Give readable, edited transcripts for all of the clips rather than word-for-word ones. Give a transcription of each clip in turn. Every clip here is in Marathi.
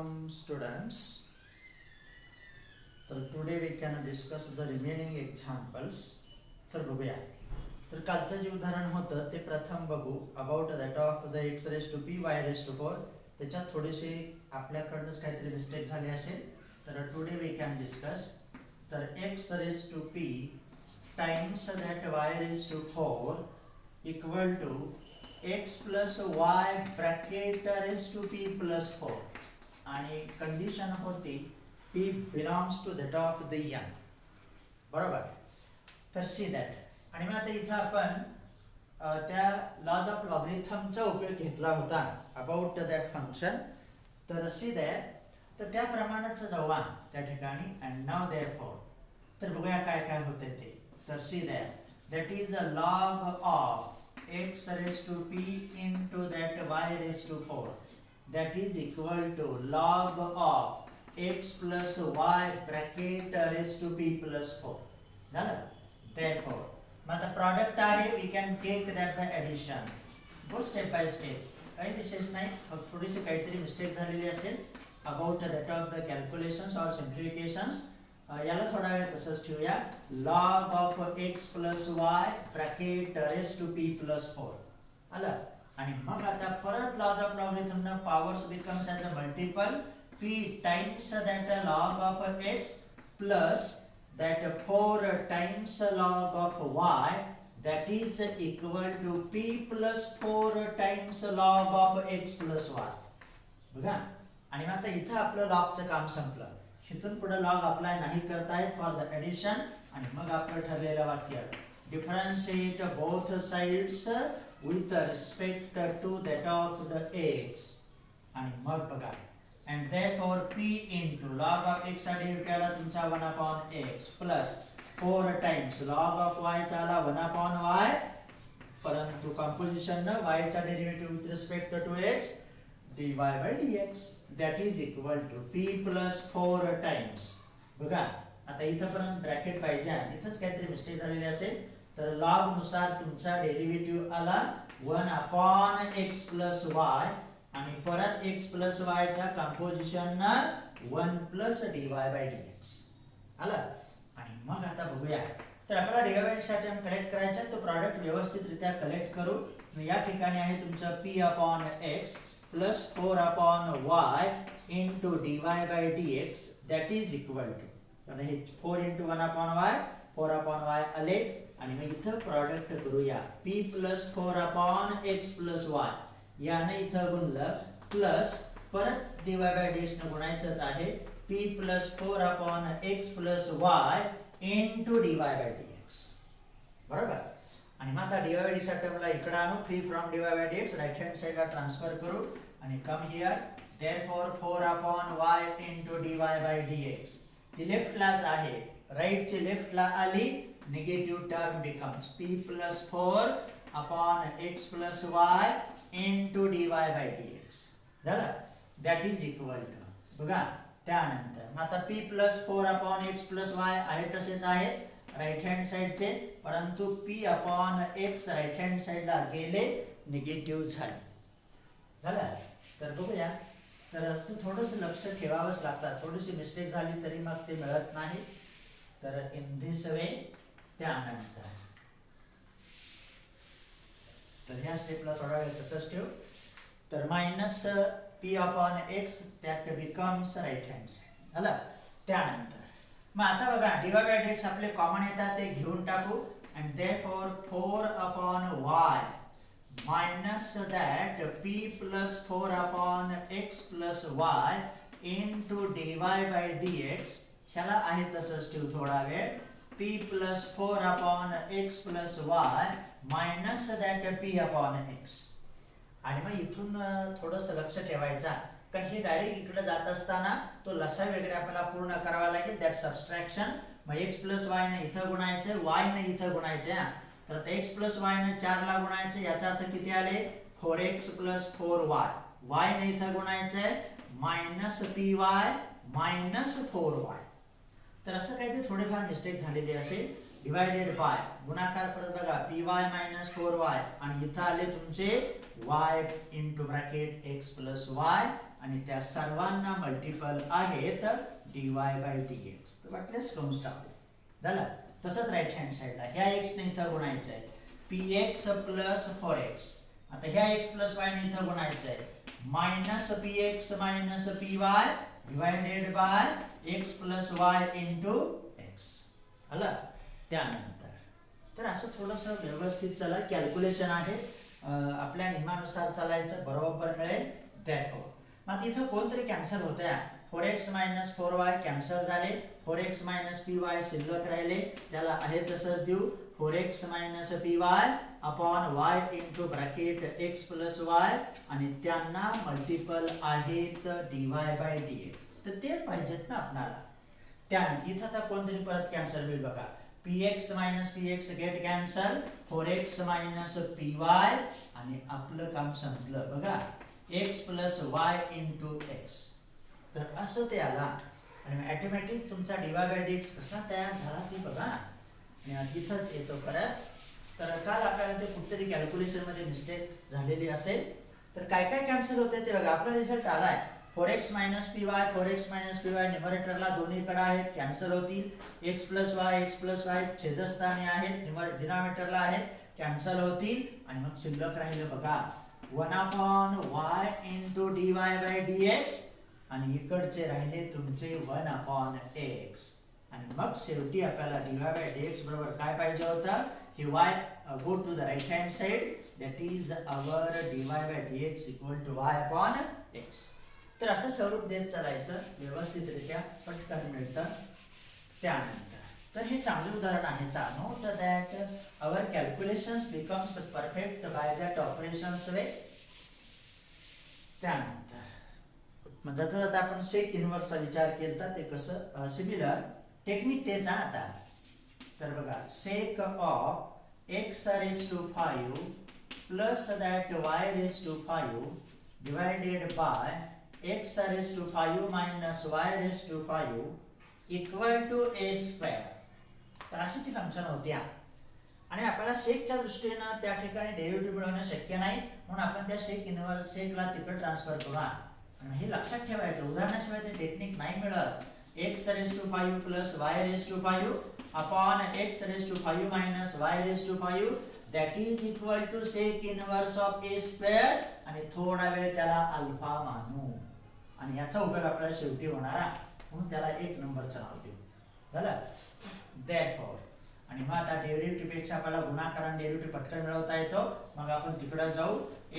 Welcome students. So today we can discuss the remaining examples. तर बघूया. तर कालचं जे उदाहरण होतं ते प्रथम बघू. About that of the x raised to p y raised to 4. त्याच्यात थोडीशी आपल्याकडूनच काहीतरी मिस्टेक झाली असेल. तर टुडे वी कॅन डिस्कस. तर x raised to p times that y raised to 4 equal to x plus y bracket raised to p plus 4 आणि कंडिशन होती p belongs to that of the n. बरोबर. तर सी दॅट. आणि मग आता इथं आपण त्या लॉज ऑफ लॉगरिथमचा उपयोग घेतला होता अबाउट दॅट फंक्शन. तर सी दॅट. तर त्याप्रमाणेच जाऊ त्या ठिकाणी अँड नाव देअरफॉर. तर बघूया काय काय होते ते. तर see that is a log of x raised to p into that y raised to 4 that is equal to log of x plus y bracket raised to p plus 4. झालं. therefore मग आता प्रॉडक्ट आहे we can take that the addition. go step by step. काही विशेष नाही. फक्त थोडीशी काहीतरी मिस्टेक झालेली असेल about that of the calculations or simplifications. याला थोडा वेळ तसंच ठेवूया. log of x plus y bracket raised to p plus 4 आलं. आणि मग आता परत लॉज ऑफ लॉगरिथम न powers becomes as a multiple p times that log of x plus that 4 times log of y that is equal to p plus 4 times log of x plus y. बघा. आणि मग आता इथं आपलं लॉगचं काम संपलं. इथून पुढे लॉग अप्लाय नाही करतायत फॉर द एडिशन. आणि मग आपलं ठरलेलं वाक्य differentiate both sides with respect to that of the x. आणि मग बघा and therefore p into log of x चा डेरिव्हेटिव्ह आला तुमचा 1/x plus 4 times log of y चा आला 1/y. परंतु कंपोजिशन न y चा derivative with respect to x dy by dx that is equal to p plus 4 times. बघा आता इथं पण ब्रॅकेट पाहिजे. इथंच काहीतरी मिस्टेक झालेली असेल. तर लॉग नुसार तुमचा डेरिव्हेटिव्ह आला 1/x plus y आणि परत x plus y चा composition 1 plus dy by dx आला. आणि मग आता बघूया. तर आपल्याला dy साठी हम कलेक्ट करायचा तो प्रॉडक्ट व्यवस्थितरित्या कलेक्ट करू. या ठिकाणी आहे तुमचं p/x plus 4/y into dy by dx that is equal to. तर हे 4 into 1/y 4/y आले. आणि मग इथं प्रॉडक्ट करूया. p plus 4/x plus y याने इथं गुणलं प्लस परत dy by dx ने गुणायचंच आहे. p plus 4/x plus y into dy by dx. बरोबर. आणि मग आता dy by dx साठी मला इकडे आणू. Free from dy by dx right hand साइडला ट्रान्सफर करू आणि come here. therefore 4/y into dy by dx. ती लेफ्टलाच आहे. राइट ची लेफ्टला आली. Negative term becomes p plus 4/x plus y into dy by dx. झालं. that is equal to. बघा त्यानंतर मग आता p plus 4/x plus y आहे तसेच आहेत राइट हँड साइडचे. परंतु p/x राइट हँड साइडला गेले निगेटिव्ह झाले. झालं. तर बघूया. तर असं थोडंसं लक्ष ठेवावंच लागतं. थोडीशी मिस्टेक झाली तरी मग ते मिळत नाही. तर इन दिस वे. त्यानंतर तर ह्या स्टेपला थोडा वेळ तसंच ठेव. तर minus p/x that becomes right hand side झालं. त्यानंतर मग आता बघा dy by dx आपले कॉमन येतात ते घेऊन टाकू. and therefore 4/y minus that p plus 4/x plus y into dy by dx. ह्याला आहे तसंच ठेवू थोडा वेळ. p plus 4/x plus y minus that p/x. आणि मग इथून थोडंसं लक्ष ठेवायचं कारण हे डायरेक्ट इकडे जात असताना तो लसा वगैरे आपल्याला पूर्ण करावा लागेल. That subtraction. मग x plus y ने इथं गुणायचे y ने इथं गुणायचे. तर आता x plus y ने 4 ला गुणायचे. याचा अर्थ किती आले 4x plus 4y. y ने इथं गुणायचे minus py minus 4y. तर असं काहीतरी थोडेफार मिस्टेक झालेली असेल डिवायडेड बाय गुणाकार परत बघा py मायनस 4y आणि इथं आले तुमचे y into bracket x plus y आणि त्या सर्वांना मल्टिपल आहेत dy बाय dx. तर वाटल्यास कंस टाकू झालं. तसंच राईट हँड साईडला ह्या x ने इथं गुणायचं आहे px प्लस 4x. आता ह्या x प्लस y ने इथं गुणायचं आहे minus px minus py divided by x plus y into x. आलं. त्यानंतर तर असं थोडंसं व्यवस्थित चला. कॅल्क्युलेशन आहे आपल्या नियमानुसार चालायचं बरोबर मिळेल. देखो मग इथं कोणतरी कॅन्सल होत्या 4x मायनस 4y कॅन्सल झाले 4x मायनस py शिल्लक राहिले त्याला आहे तसंच देऊ 4x minus py upon y into bracket x plus y आणि त्यांना मल्टिपल आहेत dy बाय dx. तर तेच पाहिजेत ना आपल्याला. त्यानंतर इथं तर कोणतरी परत कॅन्सल होईल बघा px minus px get cancel 4x minus py आणि आपलं काम संपलं बघा x plus y into x. तर असं ते आला आणि ऑटोमॅटिक तुमचा dy बाय dx कसा तयार झाला ते बघा आणि इथंच येतो परत. तर काल आपल्याला ते कुठेतरी कॅल्क्युलेशन मध्ये मिस्टेक झालेली असेल तर काय काय कॅन्सल होते ते बघा. आपला रिझल्ट आलाय 4x minus py 4x minus py न्यूमरेटरला दोन्हीकडे आहेत कॅन्सल होतील x प्लस y छेदस्थानी आहेत डिनॉमिनेटरला आहेत कॅन्सल होतील आणि मग शिल्लक राहिलं बघा 1 upon y into dy by dx आणि इकडचे राहिले तुमचे 1 अपॉन x आणि मग शेवटी आपल्याला dy बाय dx बरोबर काय पाहिजे होतं हे y go to the right hand side that is our dy by dx equal to y upon x. तर असं स्वरूप देत चालायचं व्यवस्थितरित्या पटकन मिळतं. त्यानंतर तर हे चांगले उदाहरण आहे. Note that our calculations becomes perfect by that operations way. त्यानंतर म्हणजे आता आपण सेक इन्व्हर्सचा विचार केला ते कसं सिमिलर टेक्निक तेच आहे आता. तर बघा sec of x raise to 5 plus that y raise to 5 divided by x raised to 5 minus y raised to 5 equal to a square. तर अशी ती फंक्शन होती आणि आपल्याला सेकच्या दृष्टीने त्या ठिकाणी डेरिव्हेटिव्ह मिळवणं शक्य नाही म्हणून आपण त्या सेक इन्व्हर्स सेकला तिकडे ट्रान्सफर करू. आणि हे लक्षात ठेवायचं उदाहरणाशिवाय ते टेक्निक नाही मिळत. x raised to 5 plus y raised to 5 upon x raised to 5 minus y raised to 5 that is equal to sec inverse of a square आणि थोडा वेळ त्याला अल्फा मानू आणि याचा उपयोग आपल्याला शेवटी होणार म्हणून त्याला एक नंबरचं नाव देऊ. झालं. therefore आणि मग आता डेरिव्हेटिव्ह पेक्षा आपल्याला गुणाकार आणि डेरिव्हेटिव्ह पटकन मिळवता येतो. मग आपण तिकडे जाऊ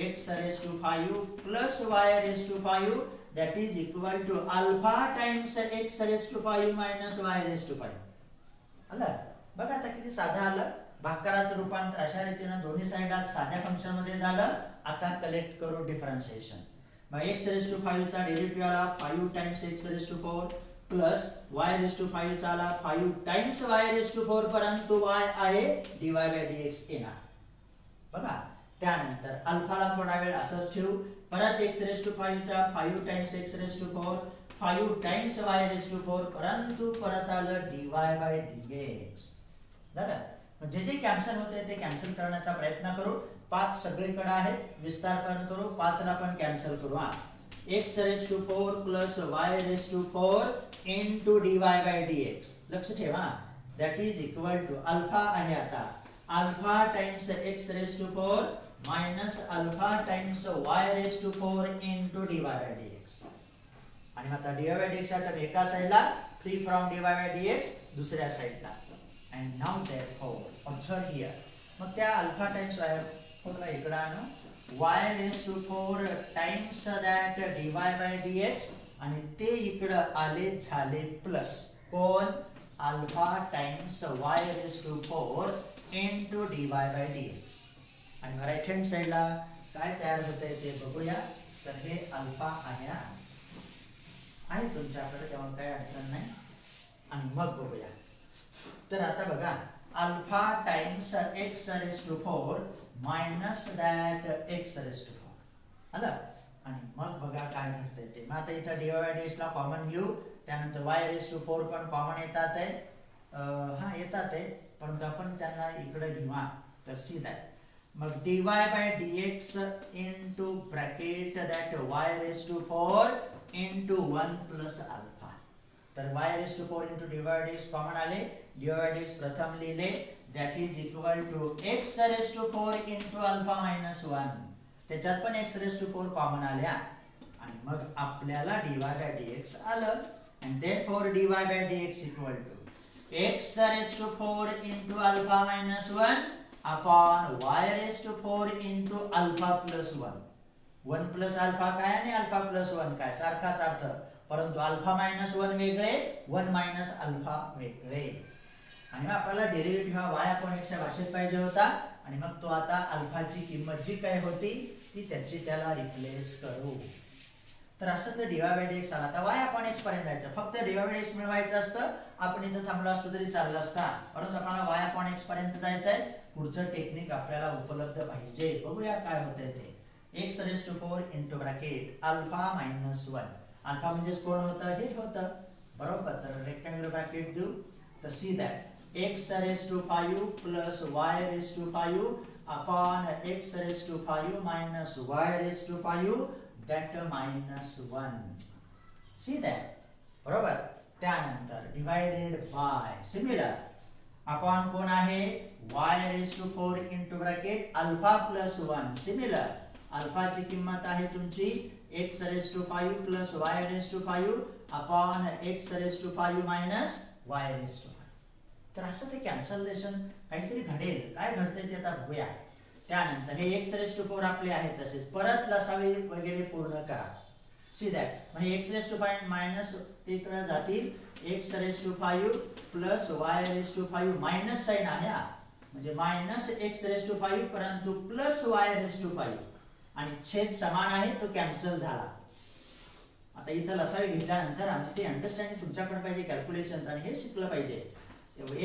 x raised to 5 plus y raised to 5 that is equal to alpha times x raised to 5 minus y raised to 5. आलं बघा आता किती साधं आलं. भागाकाराचं रूपांतर अशा रीतीने दोन्ही साइडला साध्या फंक्शन मध्ये झालं. आता कलेक्ट करू डिफरन्शिएशन. मग x raised to 5 चा डेरिव्हेटिव्ह आला 5 times x raised to 4 plus y raised to 5 चा आला 5 टाइम्स y raised to 4 परंतु y आहे dy by dx येणार बघा. त्यानंतर अल्फाला थोडा वेळ असंच ठेवू परत x raised to 5 चा 5 times x raised to 4 5 times y raised to 4 परंतु परत आलं dy by dx. झालं. जे जे कॅन्सल होते ते कॅन्सल करण्याचा प्रयत्न करू. 5 सगळीकडे आहेत विस्तार पण करू 5 ला पण कॅन्सल करू. x raised to 4 plus y raised to 4 into dy by dx. लक्ष ठेवा that is equal to alpha आहे आता alpha times x raised to 4 minus alpha times y raised to 4 into dy by dx. आणि आता dy by dx चा एका साइडला free from dy by dx दुसऱ्या साइडला. and now therefore observe here मग त्या अल्फा टाइम्स y 4 ला इकडे आणू y raised to 4 times that dy by dx आणि ते इकडे आले झाले प्लस कोण alpha times y raised to 4 into dy by dx. आणि राइट हँड साइडला काय तयार होतंय ते बघूया. तर हे अल्फा आहे तुमच्याकडे तेव्हा काही अडचण नाही. आणि मग बघूया. तर आता बघा alpha times x raised to 4 minus that x raised to 4 आलं. आणि मग बघा काय घडतंय ते. मग आता इथं dy by dx ला कॉमन घेऊ त्यानंतर y raised to 4 पण कॉमन येतात आहे येतात आहे परंतु आपण त्यांना इकडे घेऊया. तर सी दॅट मग dy by dx into bracket that y raised to 4 into 1 plus alpha. तर y raised to 4 into dy by dx common आले. dy by dx प्रथम लिहिले that is equal to x raised to 4 into alpha minus 1. त्याच्यात पण x raised to 4 कॉमन आल्या आणि मग आपल्याला dy by dx आलं and therefore dy by dx equal to x raised to 4 into alpha minus 1 upon y raised to 4 into alpha plus 1. 1 plus alpha काय आणि alpha plus 1 काय सारखाच अर्थ, परंतु alpha minus 1 वेगळे 1 minus alpha वेगळे. आणि मग आपल्याला डेरिव्हेटिव्ह हा y upon x च्या भाषेत पाहिजे होता आणि मग तो आता अल्फाची किंमत जी काय होती ती त्याची त्याला रिप्लेस करू. तर असं तर dy by dx आला. आता y upon x पर्यंत जायचं, फक्त dy by dx मिळवायचं असतं, आपण इथं थांबलो असतो तरी चाललं असता, परंतु आपल्याला y upon x पर्यंत जायचंय. पुढचं टेक्निक आपल्याला उपलब्ध पाहिजे. बघूया काय होतंय ते. x raised to 4 into bracket alpha minus 1. Alpha म्हणजे कोण होतं, हे होतं बरोबर. तर रेक्टँग्युलर ब्रॅकेट देऊ. तर see that x raised to 5 plus y raised to 5 upon x raised to 5 minus y raised to 5 that minus 1. See that बरोबर. त्यानंतर डिवाइडेड बाय सिमिलर अपॉन कोण आहे y raised to 4 into bracket alpha plus 1. Similar अल्फाची किंमत आहे तुमची x raised to 5 plus y raised to 5 upon x raised to 5 minus y raised to 5. तर असं ते कॅन्सलेशन काहीतरी घडेल. काय घडतंय ते आता बघूया. त्यानंतर हे x raised to 4 आपले आहे तसेच परत लसावी वगैरे पूर्ण करा. सी दॅट म्हणजे x raised to 5 मायनस तिकडे जातील x raised to 5 plus y raised to 5 minus sign आहे म्हणजे मायनस x raised to 5 परंतु प्लस y raised to 5 आणि छेद समान आहे तो कॅन्सल झाला. आता इथं लसावी घेतल्यानंतर आम्ही ते अंडरस्टँडिंग तुमच्याकडे पाहिजे कॅल्क्युलेशन आणि हे शिकलं पाहिजे.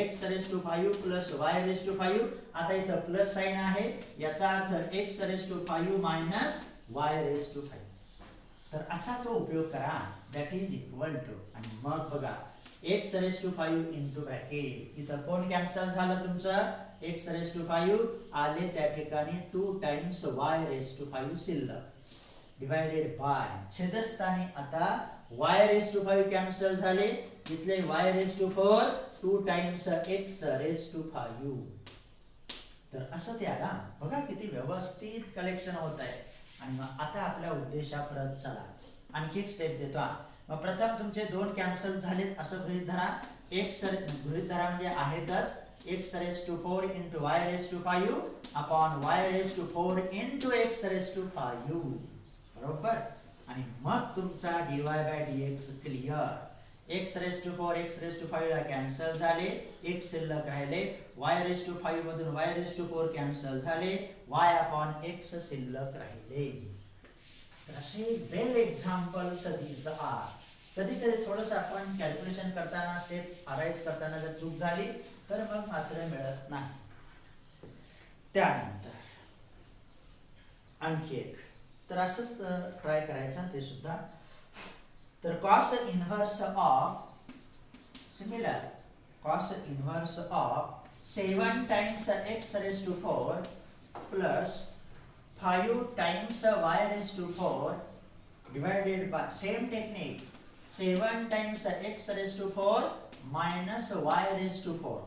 x raised to 5 plus y raised to 5 आता इथं प्लस साइन आहे याचा अर्थ x raised to 5 minus y raised to 5. तर असा तो उपयोग करा. दॅट इज इक्वल टू आणि मग बघा x raised to 5 into bracket इथं कोण कॅन्सल झालं तुमचं x raised to 5 आले त्या ठिकाणी 2 times y raised to 5 शिल्लक डिवाइडेड बाय छेदस्थानी आता y raised to 5 कॅन्सल झाले इथले y raised to 4 2 times x raised to 5. तर असं ते आला बघा किती व्यवस्थित कलेक्शन होत आहे. आणि मग आता आपल्या उद्देशाप्रत चला आणखी एक स्टेप देतो. मग प्रथम तुमचे दोन कॅन्सल झालेत असं गृहीत धरा. x गृहीत धरा म्हणजे आहेतच x raised to 4 into y raised to 5 upon y raised to 4 into x raised to 5 बरोबर. आणि मग तुमचा dy by dx clear. x raised to 4 x raised to 5 ला कॅन्सल झाले x शिल्लक राहिले y raised to 5 मधून y raised to 4 कॅन्सल झाले y upon x शिल्लक राहिले. तर असे वेल एक्झाम्पल्स दीज आर. कधी कधी थोडंसं आपण कॅल्क्युलेशन करताना स्टेप अराइज करताना जर चूक झाली तर मग मात्र मिळत नाही. त्यानंतर आणखी एक तर असंच ट्राय करायचं ते सुद्धा. तर cos inverse of similar cos inverse of 7 times x raised to 4 plus 5 times y raised to 4 divided by same technique 7 times x raised to 4 minus y raised to 4.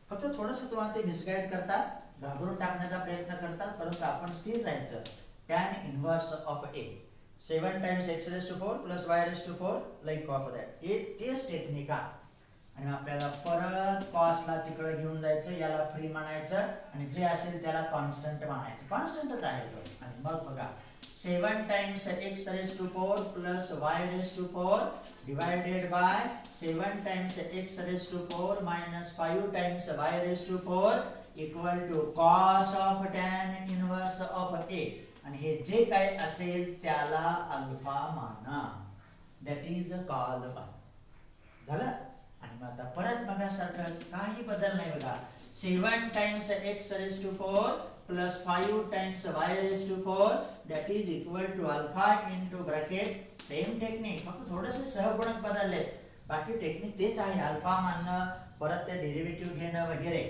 फक्त थोडंसं तुम्हाला ते मिसगाईड करतात घाबरून टाकण्याचा प्रयत्न करतात परंतु आपण स्थिर राहायचं. tan inverse of a 7 times x raised to 4 plus y raised to 4 like of that हे तेच टेक्निक आहे. आणि आपल्याला परत कॉसला तिकडे घेऊन जायचं याला फ्री म्हणायचं आणि जे असेल त्याला कॉन्स्टंट म्हणायचं. कॉन्स्टंटच आहे तो. आणि मग बघा 7 times x raised to 4 plus y raised to 4 divided by 7 times x raised to 4 minus 5 times y raised to 4 equal to cos of tan inverse of a. आणि हे जे काय असेल त्याला अल्फा माना. दॅट इज कॉल झालं. आणि मग आता परत बघा सारखंच काही बदल नाही बघा 7 times x raised to 4 plus 5 times y raised to 4 that is equal to alpha into bracket same technique फक्त थोडेसे सहगुणक बदलले बाकी टेक्निक तेच आहे. अल्फा मानणं परत ते डेरिव्हेटिव्ह घेणं वगैरे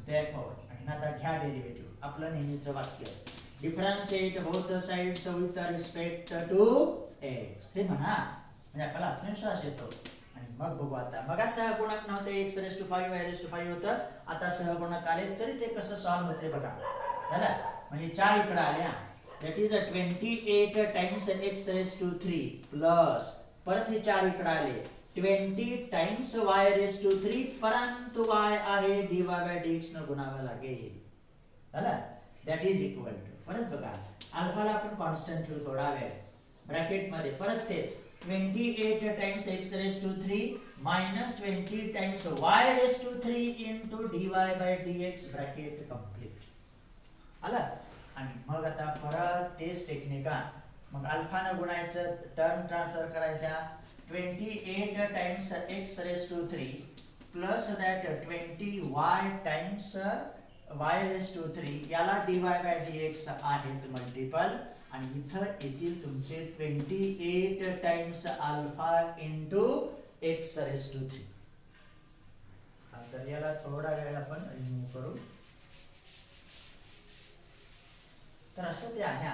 therefore आणि आता घ्या डेरिव्हेटिव्ह आपलं नेहमीचं वाक्य differentiate both sides with respect to x हे म्हणा म्हणजे आपल्याला आत्मविश्वास येतो. आणि मग बघू आता मग सहगुणक नव्हते x⁵ y⁵ होतं आता सहगुणक आले तरी ते कसं सॉल्व्ह होते बघा झालं. म्हणजे 4 इकडे आल्या that is 28 times x⁻³ plus परत हे 4 इकडे आले 20 टाइम्स y⁻³ परंतु y आहे dy/dx न गुणावं लागेल झालं. दॅट इज इक्वल टू परत बघा अल्फाला आपण कॉन्स्टंट ठेवू थोडा वेळ ब्रॅकेट मध्ये परत तेच 28 times x⁻³ minus 20 times y⁻³ into dy/dx bracket complete आला. आणि मग आता परत तेच टेक्निक मग अल्फानं गुणायचं टर्म ट्रान्सफर करायच्या 28 times x⁻³ plus that 20y times y⁻³ याला dy/dx आहेत मल्टिपल आणि इथं येतील तुमचे 28 टाइम्स अल्फा इंटू x⁻³. तर याला थोडा वेळ आपण रिमूव्ह करू. तर असं ते आहे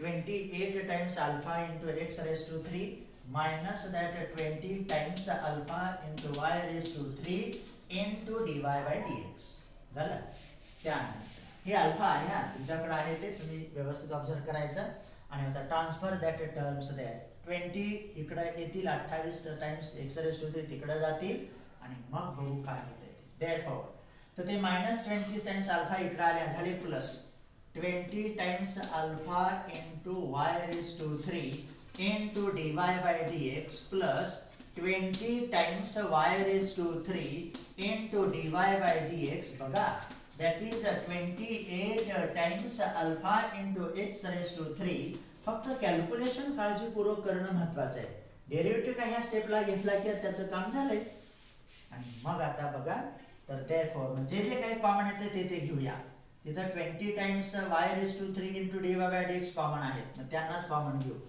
28 times alpha into x⁻³ minus that 20 times alpha into y⁻³ into dy/dx झालं. त्यानंतर हे अल्फा आहे तुमच्याकडे आहे ते तुम्ही व्यवस्थित ऑब्झर्व करायचं. आणि आता ट्रान्सफर दॅट टर्म्स दॅट 20 इकडे येतील 28 टाइम्स x⁻³ तिकडे जातील आणि मग बघू काय होते ते. देअरफॉर तर ते -20 टाइम्स अल्फा इकडे आले झाले plus 20 times alpha into y⁻³ into dy/dx plus 20 times y⁻³ into dy/dx बघा that is 28 times alpha into x⁻³ फक्त कॅल्क्युलेशन काळजीपूर्वक करणं महत्वाचं आहे. डेरिव्हेटिव्ह का ह्या स्टेपला घेतला की त्याचं काम झालंय. आणि मग आता बघा तर देअरफॉर जे जे काही कॉमन येते ते घेऊया. तिथं 20 times y⁻³ into dy/dx common आहेत मग त्यांनाच कॉमन घेऊ.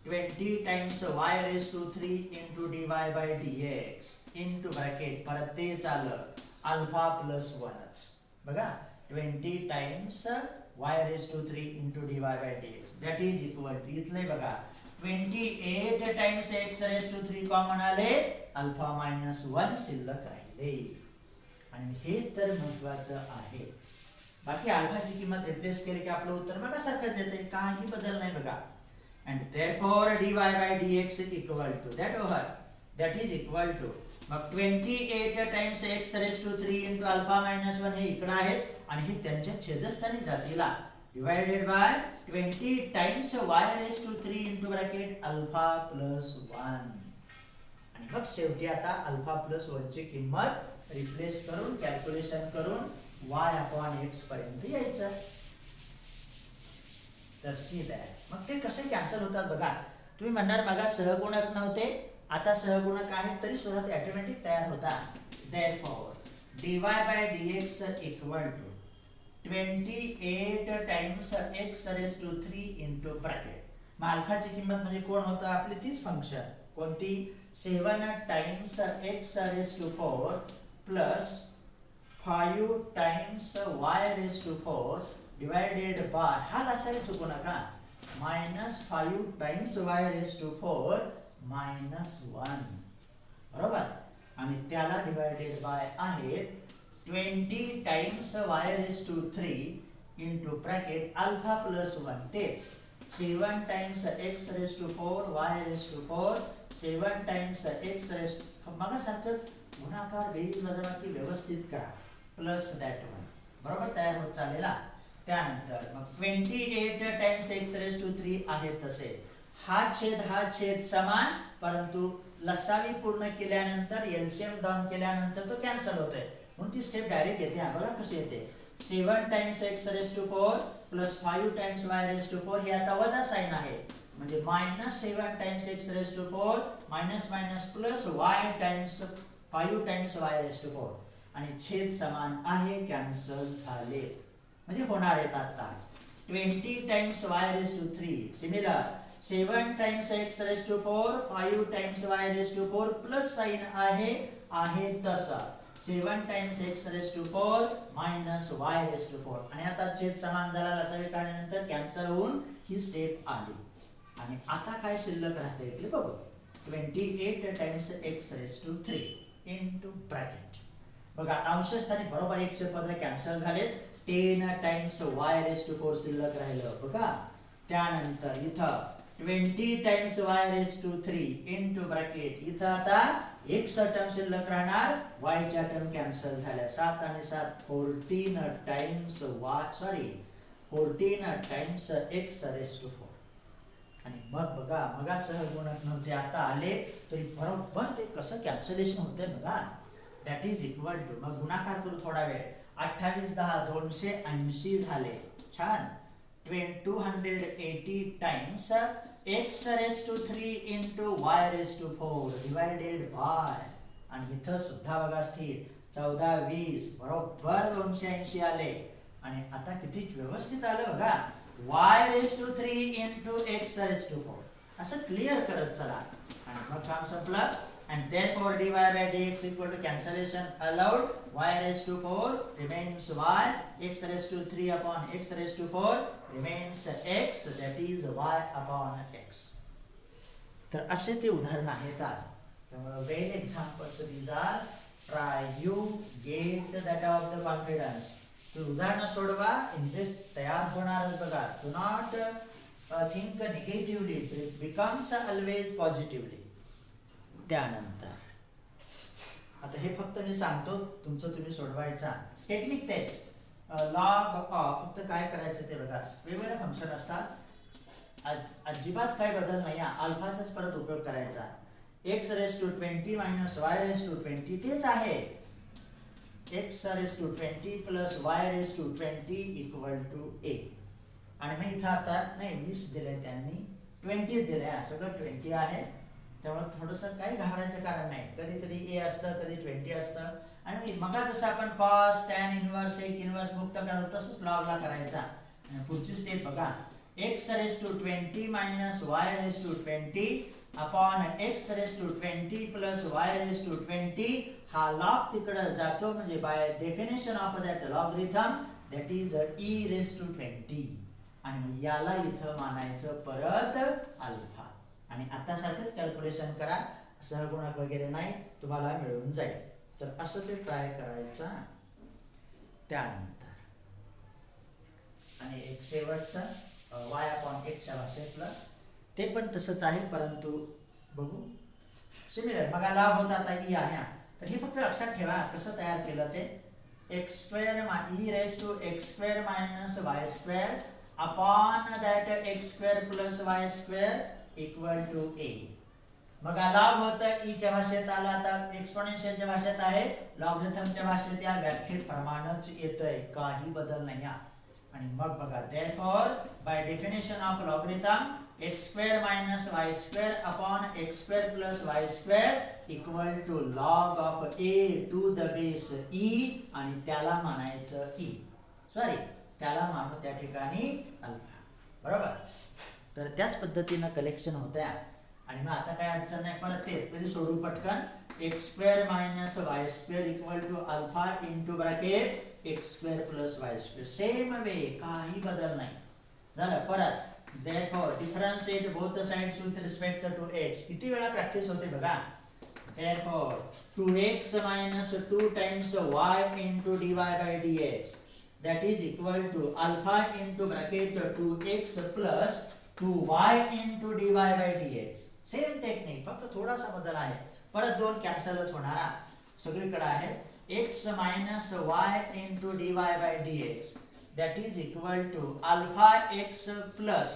20 times y⁻³ into dy/dx into bracket परत तेच आलं अल्फा प्लस 1च बघा 20 times y⁻³ into dy/dx that is equal to इथले बघा 28 टाइम्स x⁻³ कॉमन आले अल्फा -1 शिल्लक राहिले. आणि हे तर महत्वाचं आहे. बाकी अल्फाची किंमत रिप्लेस केली की आपलं उत्तर बघा सारखंच येते काही बदल नाही बघा. and therefore dy/dx equal to that is equal to मग 28 टाइम्स x⁻³ इंटू अल्फा -1 हे इकडे आहेत आणि हे त्यांच्या छेदस्थानी जातीला divided by 20 times y⁻³ into bracket alpha plus 1. आणि मग शेवटी आता अल्फा प्लस 1 ची किंमत रिप्लेस करून कॅल्क्युलेशन करून y/x पर्यंत यायचं. तर सी दॅट मग ते कसे कॅन्सल होतात बघा. तुम्ही म्हणणार बघा सहगुणक नव्हते आता सहगुणक आहेत तरी सुद्धा ते ऑटोमॅटिक तयार होतात. Therefore dy/dx equal to 28 times x⁻³ into bracket. मग अल्फाची किंमत म्हणजे कोण होतं आपली तीच फंक्शन कोणती 7 times x⁻⁴ plus 5 times y⁻⁴ divided by हा लसावी चुकू नका -5 टाइम्स y⁻⁴ -1 बरोबर. आणि त्याला डिवाइडेड बाय आहेत 20 times y⁻³ into bracket alpha plus 1 तेच 7 times x⁻⁴ y⁻⁴ 7 times x मग सारखं गुणाकार बेरीज वजाबाकी व्यवस्थित करा प्लस दॅट 1 बरोबर तयार होत चालेला. त्यानंतर मग 28 टाइम्स x⁻³ आहे तसे हा छेद समान परंतु लसावी पूर्ण केल्यानंतर एलसीएम डाउन केल्यानंतर तो कॅन्सल होतोय म्हणून ती स्टेप डायरेक्ट येते. बघा कशी येते 7 times x⁻⁴ plus 5 times y⁻⁴ हे आता वजा साइन आहे म्हणजे -7 times x⁻⁴ minus plus y times 5 times y⁻⁴ आणि छेद समान आहे कॅन्सल झाले म्हणजे होणार आहेत आता 20 times y⁻³ similar 7 times x⁻⁴ 5 times y⁻⁴ plus sign आहे तसा 7 times x raise to 4 minus y raise to 4 आणि आता छेद समान झाला लसावी काढल्यानंतर कॅन्सल होऊन ही स्टेप आली आणि आता काय शिल्लक राहते ते बघू 28 times x raise to 3 into bracket बघा अंशस्थानी बरोबर x चे पद कॅन्सल झाले 10 टाइम्स y रेस टू 4 शिल्लक राहिलं बघा त्यानंतर इथं 20 times y raise to 3 into bracket इथं आता x टर्म शिल्लक राहणार y च्या टर्म कॅन्सल झाल्या 7 आणि 7 14 times y 14 times x raise to 4 आणि मग बघा मगा सहगुणक नव्हते आता आले तरी बरोबर ते कसं कॅन्सलेशन होते बघा दॅट इज इक्वल टू मग गुणाकार करू थोडा वेळ 28 10 280 झाले छान 280 times x raise to 3 into y raise to 4 divided by आणि इथं सुद्धा बघा स्थिर 14 20 बरोबर 280 आले आणि आता किती व्यवस्थित आलं बघा y raise to 3 into x raise to 4 असं क्लिअर करत चला आणि मग काम संपलं and therefore dy by dx equal to cancellation allowed y raised to 4 remains y x raised to 3 upon x raised to 4 remains x that is y upon x तर असे ते उदाहरण आहेत त्यामुळे well examples these are try you get that of the confidence तो उदाहरण सोडवा इंटरेस्ट तयार होणारच बघा do not think negatively it becomes always positively त्यानंतर आता हे फक्त मी सांगतो तुमचं तुम्ही सोडवायचा टेक्निक तेच लॉग ऑफ फक्त काय करायचं ते बघा वेगवेगळे फंक्शन असतात अजिबात काय बदल नाही अल्फाचाच परत उपयोग करायचा x raise to 20 minus y raise to 20 तेच आहे x raise to 20 plus y raise to 20 equal to a आणि मग इथं आता नाही 20 दिले त्यांनी 20 दिले सगळं 20 आहे त्यामुळे थोडंसं काही घाबरायचं कारण नाही कधी कधी a असतं कधी 20 असतं आणि मग जसं आपण cos tan इन्व्हर्स एक इन्व्हर्स मुक्त करतो तसंच लॉगला करायचा आणि पुढची स्टेप बघा x raise to 20 minus y raise to 20 upon x raise to 20 plus y raise to 20 हा लॉग तिकडे जातो म्हणजे by definition of that logarithm that is e raise to 20 आणि याला इथं मानायचं परत अल्फा आणि आता सारखंच कॅल्क्युलेशन करा सहगुणक वगैरे नाही तुम्हाला मिळून जाईल तर असं ते ट्राय करायचं त्यानंतर आणि एक शेवटचं y अपॉन x च्या भाषेतलं ते पण तसंच आहे परंतु बघू सिमिलर मग लॉग होता आता e आहे तर हे फक्त लक्षात ठेवा कसं तयार केलं ते x square e raise to x square minus y square upon that x square plus y square equal to a मग लॉग होतं e च्या भाषेत आला आता एक्सपोनेन्शियलच्या भाषेत आहे लॉगरिथमच्या भाषेत या व्याख्येप्रमाणेच येतंय काही बदल नाही आणि मग बघा therefore by definition of logarithm x square minus y square upon x square plus y square equal to log of a to the base e आणि त्याला मानायचं e सॉरी त्याला मानू त्या ठिकाणी अल्फा बरोबर तर त्याच पद्धतीनं कलेक्शन होत्या आणि मग आता काय अडचण नाही परत ते तरी सोडू पटकन x square minus y square equal to alpha into bracket x square plus y square same way काही बदल नाही झालं परत therefore differentiate both the sides with respect to h किती वेळा प्रॅक्टिस होते बघा therefore 2x minus 2 times y into dy by dx that is equal to alpha into bracket 2x plus 2y into dy by dx same technique फक्त थोडासा बदल आहे परत दोन कॅन्सलच होणार सगळीकडे आहे x minus y into dy by dx that is equal to alpha x plus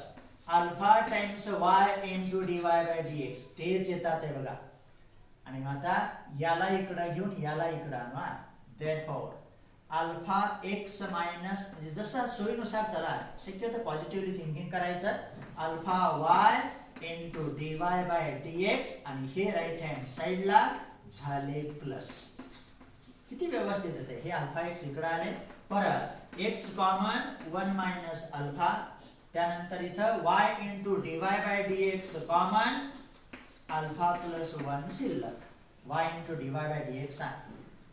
alpha times y into dy by dx तेच येतात आहे बघा आणि आता याला इकडे घेऊन याला इकडे आणा therefore अल्फा x मायनस म्हणजे जसं सोयीनुसार चला शक्यतो पॉझिटिव्हली थिंकिंग करायचं alpha y into dy by dx आणि हे राईट हँड साइडला झाले प्लस किती व्यवस्थित येते हे अल्फा x इकडे आले परत x कॉमन 1 मायनस अल्फा त्यानंतर इथं y into dy by dx common alpha plus 1 शिल्लक y into dy by dx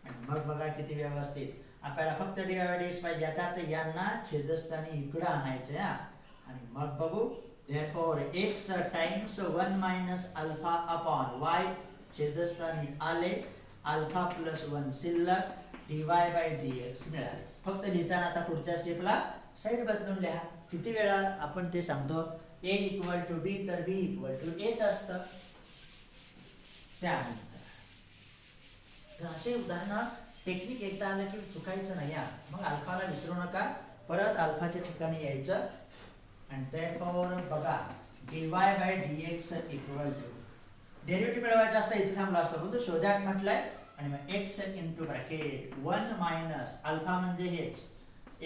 आणि मग बघा किती व्यवस्थित. आपल्याला फक्त dy by dx पाहिजे, याचा अर्थ यांना छेदस्थानी इकडे आणायचं आहे. आणि मग बघू, therefore x times 1 minus alpha upon y छेदस्थानी आले, अल्फा प्लस 1 शिल्लक, dy by dx मिळाले. फक्त लिहिताना आता पुढच्या स्टेपला साईड बदलून लिहा. किती वेळा आपण ते सांगतो, a इक्वल टू b तर b इक्वल टू a च असतं. त्यानंतर तर असे उदाहरण टेक्निक एकदा आलं की चुकायचं नाही. मग अल्फाला विसरू नका, परत अल्फाच्या ठिकाणी यायचं. आणि therefore बघा dy by dx equal to derivative मिळवायचा असता इथे थांबला असतो, पण तो शोधात म्हटलाय. आणि मग x into bracket 1 minus alpha म्हणजे हेच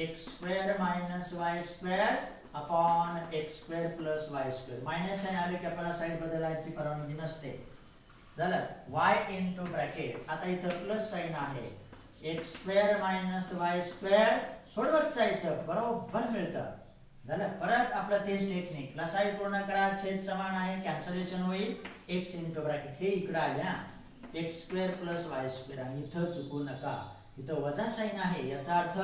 x square minus y square upon x square plus y square. Minus sign आले की आपल्याला साईड बदलायची परवानगी नसते. झालं. y इंटू ब्रॅकेट, आता इथं प्लस साइन आहे, x square minus y square सोडवत जायचं, बरोबर मिळतं. झालं. परत आपलं तेच टेक्निक, ला साईड पूर्ण करा, छेद समान आहे, कॅन्सलेशन होईल, x इंटू ब्रॅकेट हे इकडे आले, x square plus y square. आणि इथं चुकू नका, इथं वजा साइन आहे, याचा अर्थ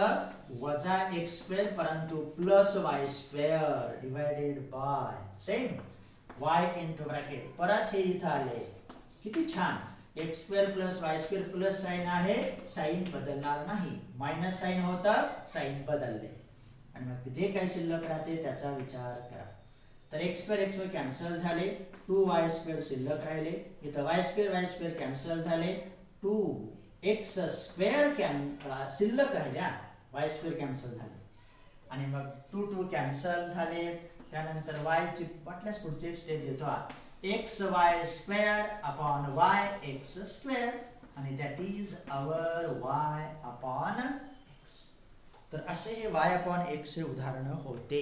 वजा एक्स स्क्वेअर परंतु plus y square divided by same y into bracket. परत हे इथं आले, किती छान, x square plus y square plus sign आहे, साइन बदलणार नाही, मायनस साइन होतं, साइन बदलले. आणि मग जे काही शिल्लक राहते त्याचा विचार करा. तर एक्स स्क्वेअर कॅन्सल झाले, 2y स्क्वेअर शिल्लक राहिले, इथं y स्क्वेअर कॅन्सल झाले, 2x स्क्वेअर शिल्लक राहिल्या, y स्क्वेअर कॅन्सल झाले. आणि मग 2 कॅन्सल झाले. त्यानंतर y ची वाटल्यास पुढची एक स्टेप घेतो, X Y square upon Y X square, आणि that is our y upon x. तर असे हे y अपॉन x चे उदाहरण होते.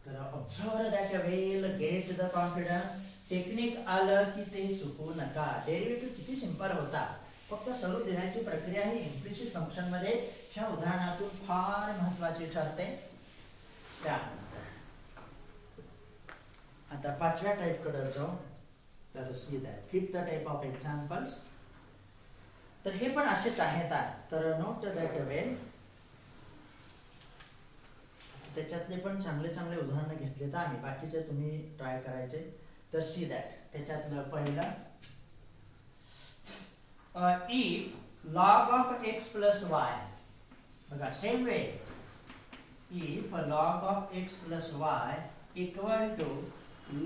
तर observe that well, get the confidence. Technique आलं की ते चुकू नका. डेरिव्हेटिव्ह किती सिंपल होता, फक्त स्वरूप देण्याची प्रक्रिया ही इम्प्लिसिट फंक्शन मध्ये ह्या उदाहरणातून फार महत्वाची ठरते. त्यानंतर आता पाचव्या टाइप कडे जाऊ. तर see that fifth type of examples. तर हे पण असेच आहेत. तर नोट दॅट वेल, त्याच्यातले पण चांगले चांगले उदाहरण घेतले तर आम्ही, बाकीचे तुम्ही ट्राय करायचे. तर सी दॅट त्याच्यातलं पहिलं, if log of X plus Y, बघा same way, if log of X plus Y equal to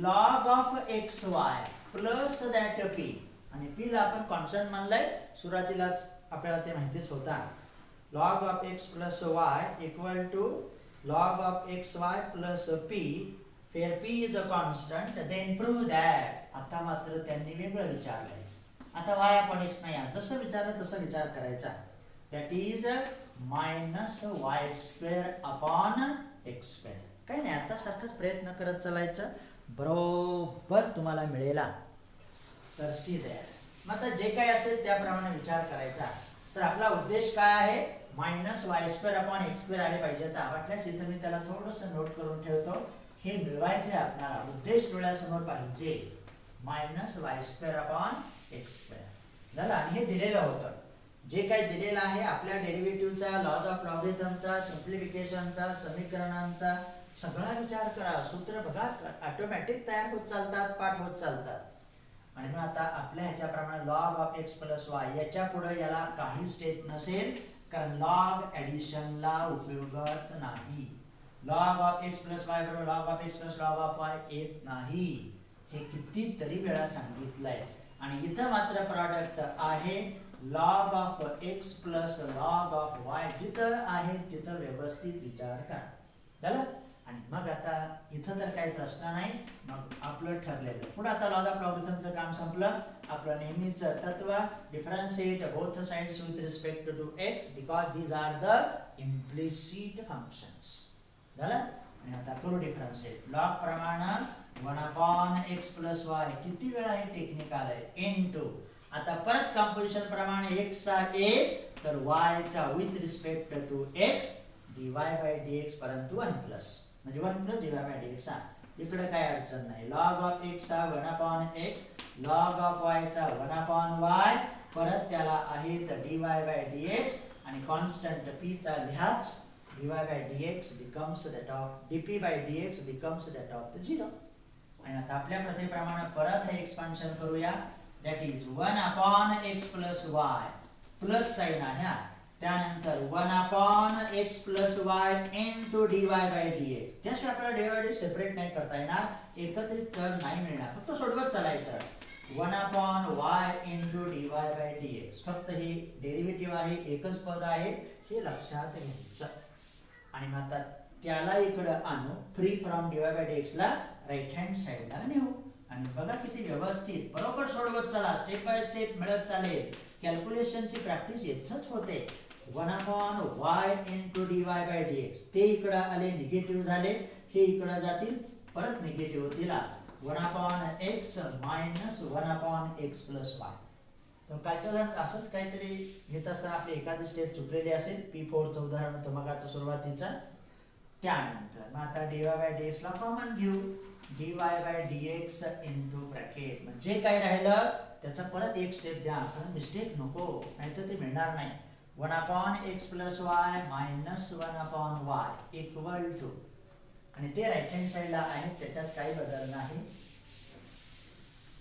log of X Y plus that P. आणि पी ला आपण कॉन्स्टंट मानलंय, सुरुवातीलाच आपल्याला ते माहितीच होता. Log of X plus Y equal to log of xy plus p, where p is a constant, then prove that. आता मात्र त्यांनी वेगळं विचारलंय. आता y upon x नाही, जसं विचारलं तसं विचार करायचा. that is minus y square upon x square. काही नाही, आता सारखाच प्रयत्न करत चालायचं, बरोबर तुम्हाला मिळेल. तर सी देअर. मग आता जे काही असेल त्याप्रमाणे विचार करायचा. तर आपला उद्देश काय आहे, minus y square upon x square आले पाहिजे. तर वाटल्यास इथं मी त्याला थोडंसं नोट करून ठेवतो. हे मिळवायचे आपल्याला, उद्देश डोळ्यासमोर पाहिजे, minus y square upon x square झालं. आणि हे दिलेलं होतं, जे काही दिलेलं आहे आपल्या डेरिव्हेटिव्हचा, लॉज ऑफ लॉगरिथमचा, सिम्प्लिफिकेशनचा, समीकरणांचा सगळा विचार करा. सूत्र बघा ऑटोमॅटिक तयार होत चालतात, पाठ होत चालतात. आणि मग आता आपल्या ह्याच्याप्रमाणे log of X plus Y, याच्या पुढे याला काही स्टेप नसेल, कारण लॉग ऍडिशनला उपयोगात नाही. Log of X plus Y बरोबर log of X plus log of Y येत नाही, हे कितीतरी वेळा सांगितलंय. आणि इथं मात्र प्रॉडक्ट आहे log of X plus log of Y. जिथं आहे तिथं व्यवस्थित विचार करा. झालं. आणि मग आता इथं तर काही प्रश्न नाही, मग आपलं ठरलेलं पुढे. आता लॉज ऑफ लॉगरिथमचं काम संपलं. आपलं नेहमीचं तत्व, differentiate both sides with respect to x because these are the implicit functions. झालं. आणि आता करू डिफरन्शिएट. लॉग प्रमाणे 1 अपॉन एक्स प्लस वाय, किती वेळा हे टेक्निक आलंय, इनटू. आता परत कंपोजिशन प्रमाणे x चा a तर y चा with respect to x dy by dx परंतु 1 प्लस, म्हणजे 1 प्लस dy by dx. इकडे काय अडचण नाही. लॉग ऑफ x चा 1 upon x, log of y चा 1 अपॉन y, परत त्याला आहेत dy by dx आणि कॉन्स्टंट p चा लिहाच dy by dx becomes that of dp by dx becomes that of the 0. आणि आता आपल्या प्रथेप्रमाणे परत हे एक्सपान्शन करूया. That is 1 upon x plus y plus sign आहे. त्यानंतर 1 upon x plus y into dy by dx. त्याशिवाय आपल्याला dy by dx सेपरेट नाही करता येणार, एकत्रित टर्म नाही मिळणार, फक्त सोडवत चालायचं. 1 upon y into dy by dx. फक्त हे डेरिव्हेटिव्ह आहे, एकच पद आहे, हे लक्षात घ्यायचं. आणि मग आता त्याला इकडे आणू, free from dy by dx ला राईट हँड साइडला नेऊ. आणि बघा किती व्यवस्थित बरोबर सोडवत चला, स्टेप बाय स्टेप मिळत चालेल. कॅल्क्युलेशनची प्रॅक्टिस येथच होते. 1 upon y into dy by dx. ते इकडे आले, निगेटिव्ह झाले, हे इकडे जातील, परत निगेटिव्ह होतील. 1 upon x minus 1 upon x plus y. तर कालच्या जण असंच काहीतरी घेत असताना आपली एखादी स्टेप चुकलेली असेल. P4 चं उदाहरण होतं मगाचं सुरुवातीचं. त्यानंतर मग आता dy by dx ला कॉमन घेऊ. dy by dx into bracket, म्हणजे काय राहिलं त्याचा परत एक स्टेप द्या, कारण मिस्टेक नको, नाहीतर ते मिळणार नाही. 1 upon x plus y minus 1 upon y equal to, आणि ते राईट हँड साइडला आहे, त्याच्यात काही बदल नाही.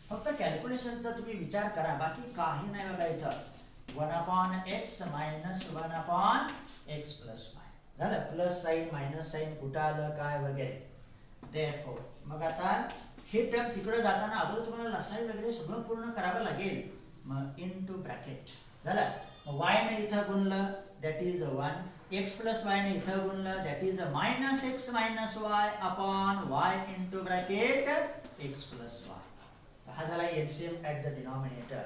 फक्त कॅल्क्युलेशनचा तुम्ही विचार करा, बाकी काही नाही बघा इथं. 1 upon x minus 1 upon x plus y झालं. प्लस साइन मायनस साइन कुठं आलं काय वगैरे. देअरफॉर मग आता हे टर्म तिकडे जाताना अगोदर तुम्हाला लसाई वगैरे सगळं पूर्ण करावं लागेल. मग इनटू ब्रॅकेट झालं. y ने इथं गुणलं that is 1, x plus y ने इथं गुणलं that is minus x minus y upon y into bracket x plus y. हा झाला LCM at the denominator.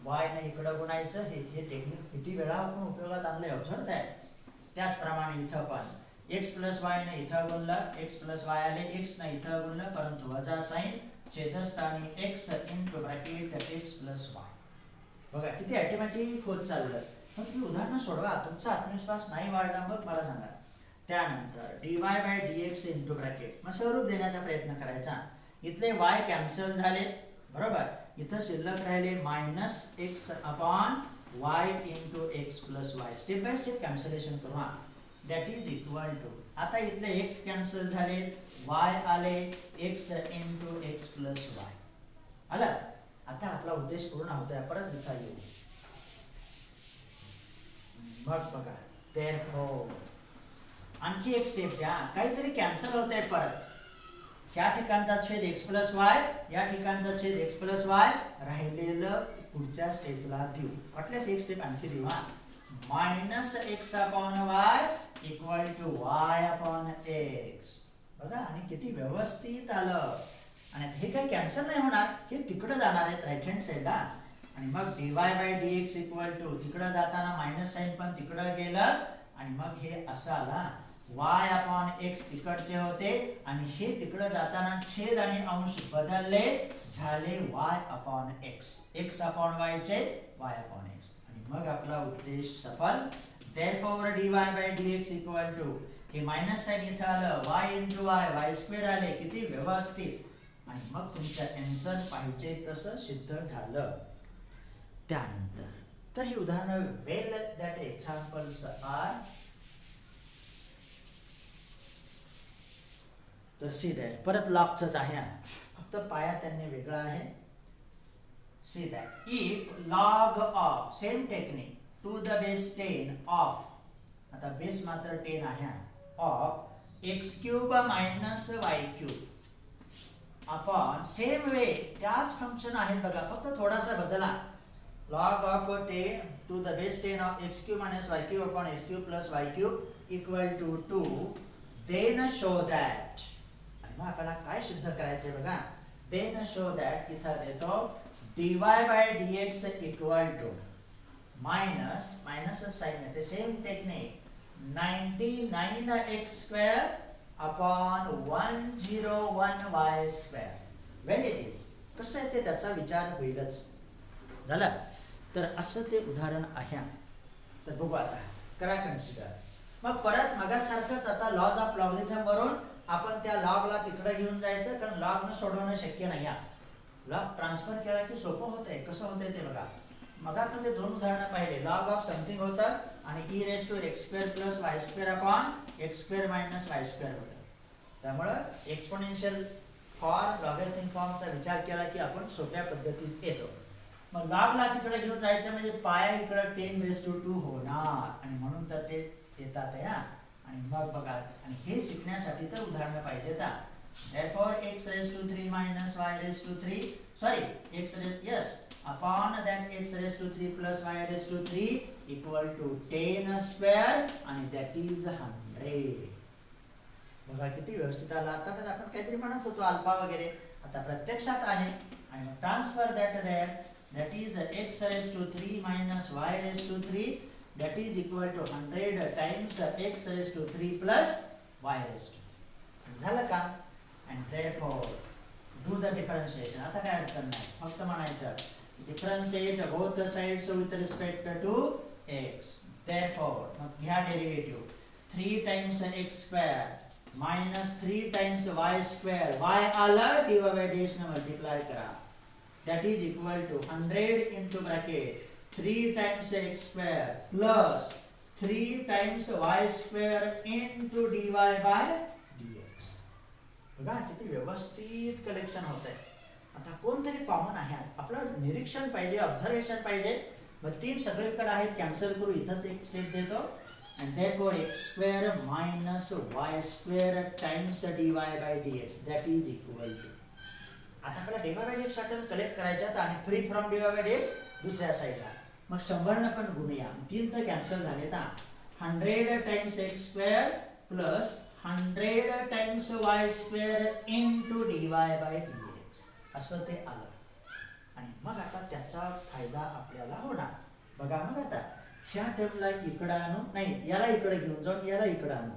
y ने इकडे गुणायचं, हे टेक्निक किती वेळा आपण उपयोगात आणलंय ऑब्झर्व आहे. त्याचप्रमाणे इथं पण x प्लस y ने इथं गुणलं, x प्लस y आले, x ने इथं गुणलं, परंतु वजा साइन छेदस्थानी x into bracket x plus y. बघा किती ऑटोमॅटिक होत चाललं. मग तुम्ही उदाहरण सोडवा, तुमचा आत्मविश्वास नाही वाढला मग मला सांगा. त्यानंतर dy by dx into bracket, मग स्वरूप देण्याचा प्रयत्न करायचा. इथले y कॅन्सल झालेत बरोबर, इथं शिल्लक राहिले minus x upon y into x plus y. Step by step cancellation करू. दॅट इज इक्वल टू, आता इथले x कॅन्सल झाले, y आले, x into x plus y आला. आता आपला उद्देश पूर्ण होतोय, परत लिहिता येईल. मग बघा देअरफॉर आणखी एक स्टेप द्या, काहीतरी कॅन्सल होतंय परत. ह्या ठिकाणचा छेद x प्लस y, या ठिकाणचा छेद x प्लस y, राहिलेलं पुढच्या स्टेपला देऊ. वाटल्यास एक स्टेप आणखी देऊ. Minus x upon y equal to y upon x. बघा आणि किती व्यवस्थित आलं. आणि हे काही कॅन्सल नाही होणार, हे तिकडे जाणार आहेत राईट हँड साइडला. आणि मग dy by dx equal to, तिकडे जाताना मायनस साइन पण तिकडे गेलं, आणि मग हे असं आला. y अपॉन x तिकडचे होते, आणि हे तिकडे जाताना छेद आणि अंश बदलले, झाले y upon x. x upon y चे y अपॉन x. आणि मग आपला उद्देश सफल. Therefore dy by dx equal to, हे मायनस साइन इथं आलं, y into y, y square आले, किती व्यवस्थित. आणि मग तुमचं आन्सर पाहिजे तसं सिद्ध झालं. त्यानंतर तर ही उदाहरण वेल दॅट एक्झाम्पल्स आर. तर सी दॅट परत लॉगचंच आहे, फक्त पाया त्यांनी वेगळा आहे. See that if log of same technique to the base 10 of, आता बेस मात्र 10 आहे, of x cube minus y cube upon same way, त्याच फंक्शन आहेत बघा, फक्त थोडासा बदला. log of 10 to the base 10 of x cube minus y cube upon x cube plus y cube equal to 2. Then show that, आणि मग आपल्याला काय सिद्ध करायचे बघा. Then show that इथं देतो dy by dx equal to minus sign आहे, same technique, 99x square upon 101y square. When it is कसं आहे ते त्याचा विचार होईलच. झालं. तर असं ते उदाहरण आहे. तर बघू आता, करा कन्सिडर. मग परत मगासारखंच आता लॉज ऑफ लॉगरिथम वरून आपण त्या लॉगला तिकडे घेऊन जायचं, कारण लॉग न सोडवणं शक्य नाही. लॉग ट्रान्सफर केला की सोपं होतंय. कसं होतंय ते बघा. मग आपण ते दोन उदाहरणं पाहिले, लॉग ऑफ समथिंग होतं आणि e raise to x square plus y square upon x square minus y square होतं. त्यामुळं एक्सपोनेन्शियल फॉर लॉगॅरिथमिक फॉर्मचा विचार केला की आपण सोप्या पद्धतीत येतो. मग लॉगला तिकडे घेऊन जायचं म्हणजे पाय इकडे 10 रेस टू 2 होणार आणि म्हणून तर ते येतात या. आणि मग बघा, आणि हे शिकण्यासाठी तर उदाहरणं पाहिजेत. therefore x raised to 3 minus y raised to 3 upon that x raised to 3 plus y raised to 3 equal to 10 square आणि that is 100. बघा किती व्यवस्थित आला. आता पण आपण काहीतरी म्हणत होतो अल्फा वगैरे, आता प्रत्यक्षात आहे. आणि मग transfer that there, that is x raised to 3 minus y raised to 3 that is equal to 100 times x raised to 3 plus y raised to 3. झालं का? and therefore do the differentiation. आता काय अडचण नाही, फक्त म्हणायचं differentiate both sides with respect to x. therefore मग घ्या derivative, 3 times x square minus 3 times y square, y आलं dy by dx ने मल्टिप्लाय करा, that is equal to 100 into bracket 3 times x square plus 3 times y square into dy by dx. बघा किती व्यवस्थित कलेक्शन होत आहे. आता कोणतरी कॉमन आहे, आपलं निरीक्षण पाहिजे, ऑब्झर्वेशन पाहिजे. मग 3 सगळीकडे आहेत, कॅन्सल करू, इथंच एक स्टेप देतो. and therefore x square minus y square times dy by dx that is equal to, आता आपल्याला dy by dx साठी कलेक्ट करायच्यात आणि free from dy by dx दुसऱ्या साईडला. मग 100 न पण गुणूया, 3 तर कॅन्सल झाले. 100 times x square plus 100 times y square into dy by dx असं ते आलं. आणि मग आता त्याचा फायदा आपल्याला होणार. बघा मग आता ह्या टर्मला इकडे आणू, नाही याला इकडे घेऊन जाऊन याला इकडे आणू,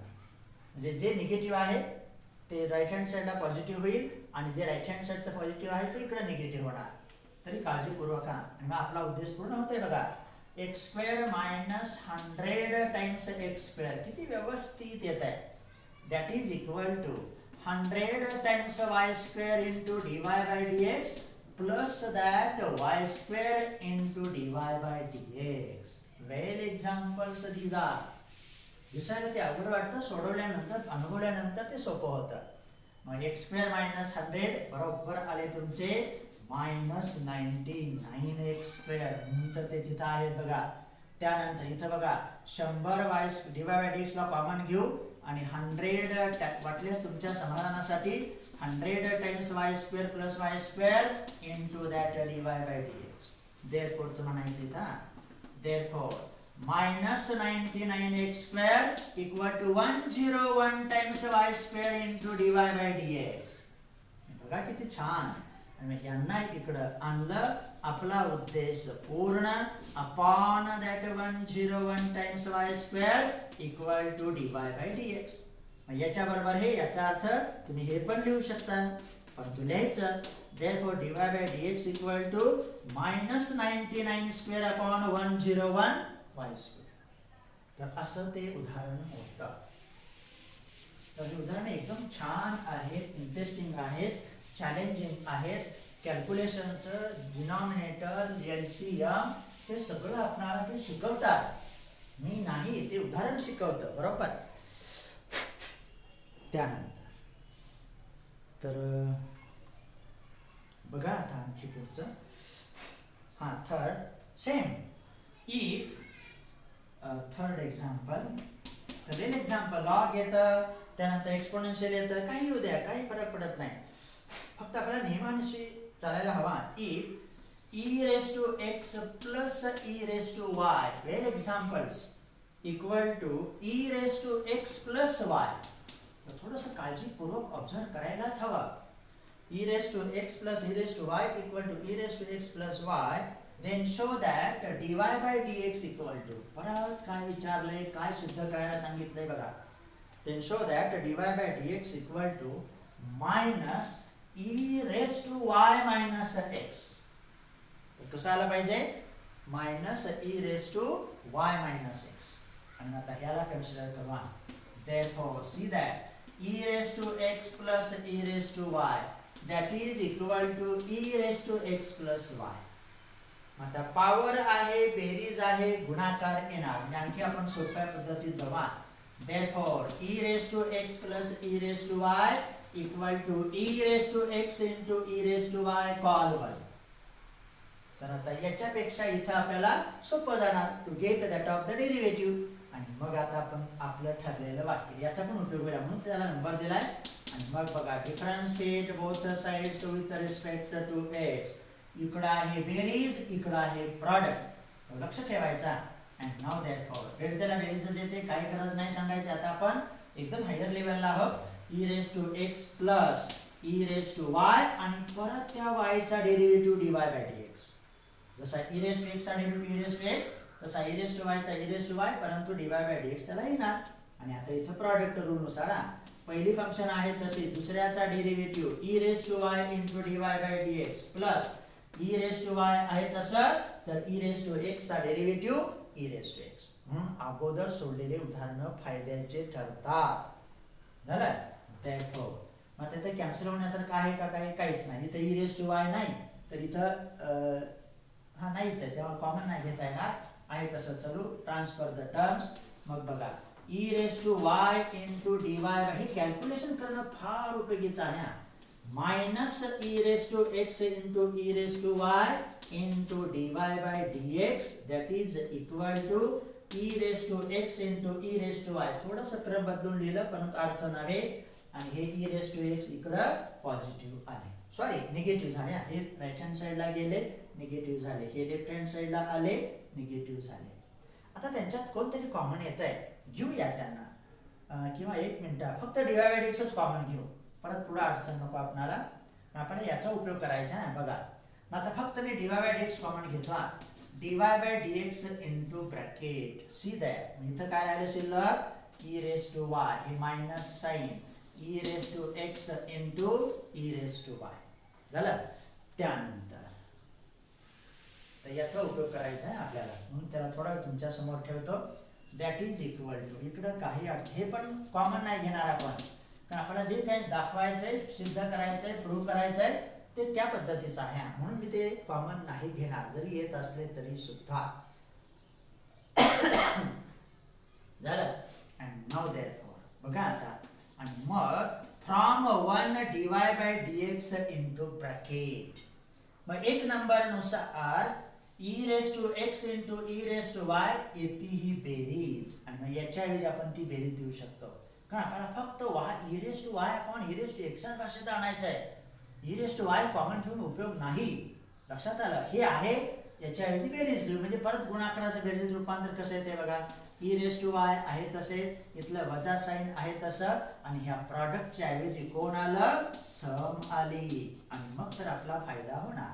म्हणजे जे निगेटिव्ह आहे ते राईट हँड साईडला पॉझिटिव्ह होईल आणि जे राईट हँड साईडचं पॉझिटिव्ह आहे ते इकडे निगेटिव्ह होणार. तरी काळजीपूर्वक आणि मग आपला उद्देश पूर्ण होतोय. बघा x square minus 100 times x square किती व्यवस्थित येत आहे, that is equal to 100 times y square into dy by dx plus that y square into dy by dx. Well examples these are. दिसायला ते अवघड वाटतं, सोडवल्यानंतर अनुभवल्यानंतर ते सोपं होतं. मग एक्स स्क्वेअर मायनस 100 बरोबर आले तुमचे मायनस 99 एक्स स्क्वेअर, नंतर ते तिथं आहेत बघा. त्यानंतर इथं बघा 100 वाय dy बाय dx ला कॉमन घेऊ आणि 100 वाटलेस तुमच्या समाधानासाठी 100 times y square plus y square into that dy by dx. Therefore चं म्हणायचं इथं, therefore minus 99x square equal to 101 times y square into dy by dx. बघा किती छान. आणि यांना इकडं आणलं, आपला उद्देश पूर्ण. Upon that 101 times y square equal to dy by dx. याच्या बरोबर हे, याचा अर्थ तुम्ही हे पण लिहू शकता, परंतु लिहायचं therefore dy by dx equal to minus 99 square upon 101 y square. तर असं ते उदाहरण होतं. तर ही उदाहरणे एकदम छान आहेत, इंटरेस्टिंग आहेत, चॅलेंजिंग आहेत. कॅल्क्युलेशनचं डिनॉमिनेटर, एलसीएम हे सगळं आपल्याला ते शिकवतात. मी नाही, ते उदाहरण शिकवतं बरोबर. त्यानंतर तर बघा आता आणखी पुढचं. हा third same. If third example, तर वेल एक्झाम्पल लॉग येतं, त्यानंतर एक्सपोनेन्शियल येतं, काही येऊ द्या, काही फरक पडत नाही. फक्त आपल्याला नियमांशी चालायला हवा. If e raise to x plus e raise to y, well examples, equal to e raise to x plus y. थोडंसं काळजीपूर्वक ऑब्झर्व करायलाच हवं. e raised to x plus e raised to y equal to e raised to x plus y, then show that dy by dx equal to, परत काय विचारले, काय सिद्ध करायला सांगितलंय बघा. then show that dy by dx equal to minus e raised to y minus x. कसं आलं पाहिजे, minus e raised to y minus x. आणि आता ह्याला कन्सिडर करू. therefore see that e raised to x plus e raised to y that is equal to e raised to x plus y. आता पॉवर आहे, बेरीज आहे, गुणाकार येणार. म्हणजे आणखी आपण सोप्या पद्धतीत जावा. Therefore, e raised to x plus e raised to y equal to e raised to x into e raised to y call 1. तर आता याच्यापेक्षा इथं आपल्याला सोपं जाणार to get that of the derivative. आणि मग आता आपण आपलं ठरलेलं वाक्य याचा पण उपयोग होईल म्हणून त्याला नंबर दिलाय. आणि मग बघा differentiate both sides with respect to x. इकडं आहे बेरीज, इकडं आहे प्रॉडक्ट. लक्ष ठेवायचा. And now therefore बेरजेला बेरीजच येते, काही गरज नाही सांगायची. आता आपण एकदम हायर लेवलला आहोत. e raised to x plus e raised to y आणि परत त्या y चा डेरिव्हेटिव्ह dy by dx. जसा e raised to x चा derivative e raised to x तसा e raised to y चा e raised to y परंतु dy by dx त्याला येणार. आणि आता इथं प्रॉडक्ट रूल नुसार पहिली फंक्शन आहे तसे दुसऱ्याचा derivative e raised to y into dy by dx plus e raised to y आहे तसं तर e raised to x चा derivative e raised to x. म्हणून अगोदर सोडलेले उदाहरण फायद्याचे ठरतात. झालं. Therefore मग तिथे कॅन्सल होण्यासारखं आहे का? काहीच नाही. इथं e raised to y नाही तर इथं हा नाहीच आहे तेव्हा कॉमन नाही घेता येणार. आहे तसं चालू. Transfer the terms. मग बघा e raised to y into dy हे कॅल्क्युलेशन करणं फार उपयोगीचं आहे. Minus e raised to x into e raised to y into dy by dx that is equal to e raised to x into e raised to y. थोडंसं क्रम बदलून लिहिलं परंतु अर्थ नव्हे. आणि हे e raised to x इकडं पॉझिटिव्ह आले, सॉरी निगेटिव्ह झाले. हे राईट हँड साइडला गेले निगेटिव्ह झाले, हे लेफ्ट हँड साइडला आले निगेटिव्ह झाले. आता त्यांच्यात कोणतरी कॉमन येत आहे, घेऊया त्यांना. किंवा एक मिनिट फक्त dy by dx च कॉमन घेऊ, परत पुढे अडचण नको आपल्याला. आपण याचा उपयोग करायचा आहे. बघा आता फक्त मी dy by dx कॉमन घेतला. dy by dx into bracket see that. इथं काय राहिले शिल्लक e raised to y हे minus sign e raised to x into e raised to y झालं. त्यानंतर तर याचा उपयोग करायचा आहे आपल्याला म्हणून त्याला थोडा वेळ तुमच्या समोर ठेवतो. दॅट इज इक्वल टू इकडं काही हे पण कॉमन नाही घेणार आपण, कारण आपल्याला जे काही दाखवायचंय सिद्ध करायचंय प्रूव्ह करायचंय ते त्या पद्धतीचं आहे म्हणून मी ते कॉमन नाही घेणार जरी येत असले तरी सुद्धा. झालं. अँड नाउ देअरफॉर बघा आता आणि मग from 1 dy by dx into bracket. मग एक नंबर नुसार e raised to x into e raised to y येते ही बेरीज आणि मग याच्या ऐवजी आपण ती बेरीज देऊ शकतो, कारण आपल्याला फक्त e raised to y upon e raised to x च भाषेत आणायचं आहे. e raised to y common ठेवून उपयोग नाही. लक्षात आलं. हे आहे याच्या ऐवजी बेरीज घेऊ म्हणजे परत गुणाकाराचं बेरीज रूपांतर कसं येते बघा. e raised to y आहे तसे इथलं वजा साइन आहे तसं आणि ह्या प्रॉडक्टच्या ऐवजी कोण आलं सम आली आणि मग तर आपला फायदा होणार.